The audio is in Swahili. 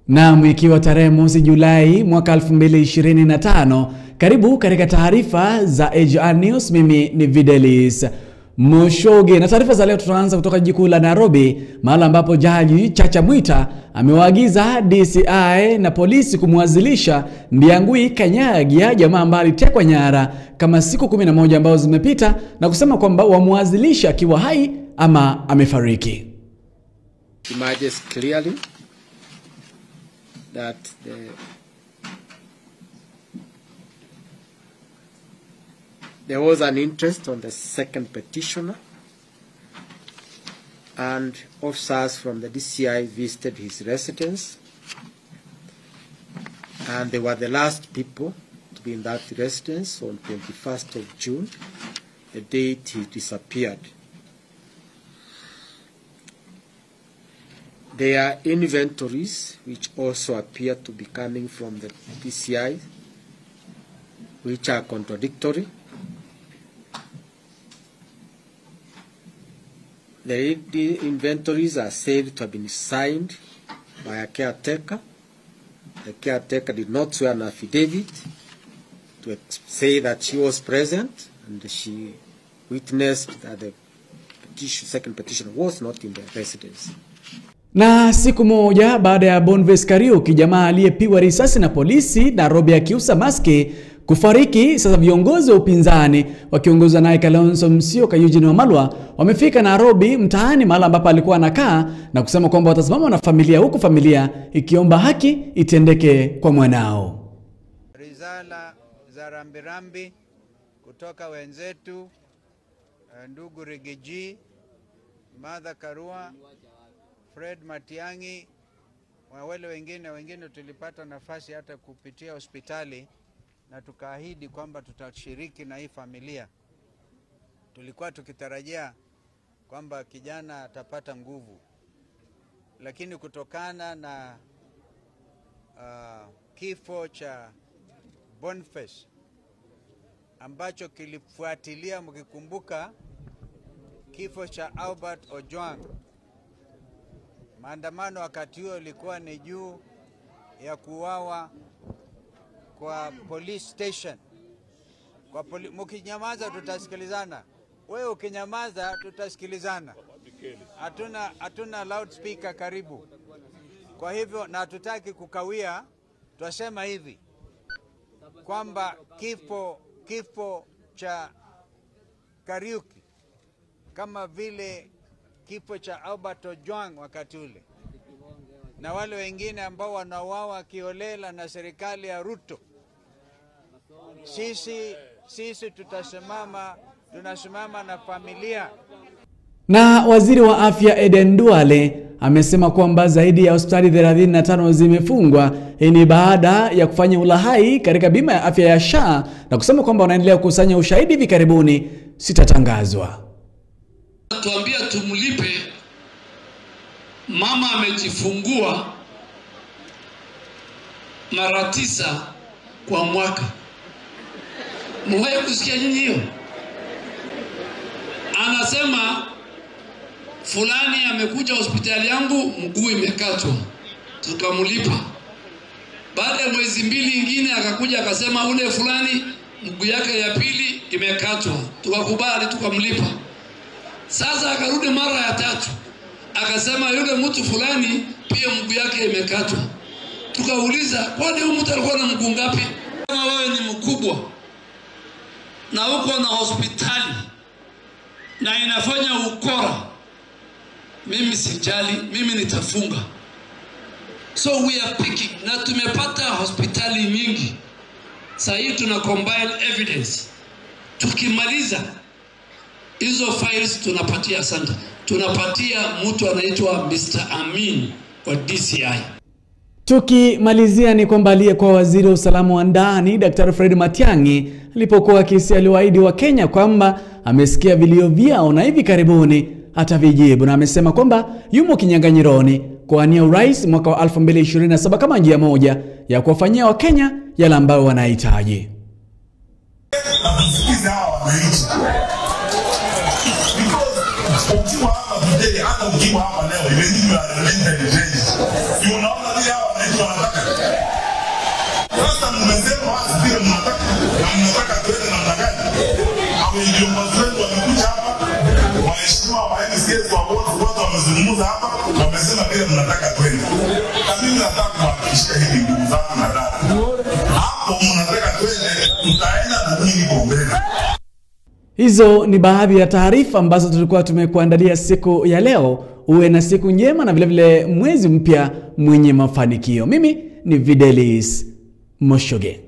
Naam, ikiwa tarehe mosi Julai mwaka 2025, karibu katika taarifa za AGR News. Mimi ni Videlis Moshoge, na taarifa za leo tutaanza kutoka jiji kuu la Nairobi, mahali ambapo Jaji Chacha Mwita amewaagiza DCI na polisi kumwazilisha Ndiangui Kanyagia, jamaa ambaye alitekwa nyara kama siku 11 ambazo zimepita, na kusema kwamba wamwazilisha akiwa hai ama amefariki. Images clearly that there was an interest on the second petitioner, and officers from the DCI visited his residence, and they were the last people to be in that residence on 21st of June, the date he disappeared. There are inventories which also appear to be coming from the DCI, which are contradictory. The inventories are said to have been signed by a caretaker. The caretaker did not swear an affidavit to say that she was present and she witnessed that the second petitioner was not in the residence. Na siku moja baada ya Boniface Kariuki, jamaa aliyepigwa risasi na polisi Nairobi akiuza maski, kufariki, sasa viongozi wa upinzani wakiongozwa naye Kalonzo Musyoka, Eugene Wamalwa, wamefika Nairobi mtaani mahali ambapo alikuwa anakaa, na kusema kwamba watasimama na familia, huku familia ikiomba haki itendeke kwa mwanao. Rizala za rambirambi kutoka wenzetu ndugu Rigiji, Martha Karua, Fred Matiang'i, wale wengine tulipata nafasi hata kupitia hospitali, na tukaahidi kwamba tutashiriki na hii familia. Tulikuwa tukitarajia kwamba kijana atapata nguvu, lakini kutokana na kifo cha Boniface ambacho kilifuatilia, mkikumbuka kifo cha Albert Ojwang, maandamano wakati huo ilikuwa ni juu ya kuuawa kwa police station. Mkinyamaza tutasikilizana, wewe ukinyamaza tutasikilizana. Hatuna loudspeaker karibu. Kwa hivyo, na hatutaki kukawia, twasema hivi kwamba kifo cha Kariuki, kama vile kifo cha Albert Ojwang wakati ule, na wale wengine ambao wanauawa kiolela na serikali ya Ruto, sisi tunasimama na familia. Na waziri wa afya Eden Duale amesema kwamba zaidi ya hospitali 35 zimefungwa. Hii ni baada ya kufanya ulahai katika bima ya afya ya SHA, na kusema kwamba wanaendelea kukusanya ushahidi, hivi karibuni sitatangazwa. Tuambia tumlipe mama amejifungua mara 9 kwa mwaka. Mwae kusikia nini hiyo? Anasema fulani amekuja hospitali yangu mguu imekatwa, tukamlipa. Baada ya mwezi 2 ingine akakuja akasema ule fulani mguu yake ya pili imekatwa, tukakubali tukamlipa. Sasa akarudi mara ya 3 akasema yule mtu fulani pia mguu yake imekatwa. Tukauliza, kwani huyu mtu alikuwa na mguu ngapi? Kama wewe ni mkubwa na uko na hospitali na inafanya ukora, mimi sijali, mimi nitafunga. So we are picking, na tumepata hospitali nyingi. Sasa hii tuna combine evidence. Tukimaliza hizo files tunapatia sanda, tunapatia mtu anaitwa Mr. Amin wa DCI. Tukimalizia ni kwamba aliyekuwa waziri wa usalama wa ndani Dr. Fred Matiang'i alipokuwa kesi, aliwaahidi wa Kenya kwamba amesikia vilio vyao na hivi karibuni atavijibu, na amesema kwamba yumo kinyang'anyironi kuwania urais mwaka wa 2027 kama njia moja ya kuwafanyia wa Kenya yale ambayo wanahitaji. Ukiwa hapa today, hata ukiwa hapa leo, imezidi ya intelligence. Unaona vile hawa wananchi wanataka. Sasa mmesema wazi vile mnataka, na mnataka tuende namna gani? Hao viongozi wetu wamekuja hapa, waheshimiwa wa MCS wa wote wamezungumza hapa, wamesema vile mnataka tuende. Na mimi nataka kuhakikishia hivi ndugu zangu na dada. Hapo mnataka tuende, tutaenda na nini kwa mbele. Hizo ni baadhi ya taarifa ambazo tulikuwa tumekuandalia siku ya leo. Uwe na siku njema na vile vile mwezi mpya mwenye mafanikio. Mimi ni Videlis Moshoge.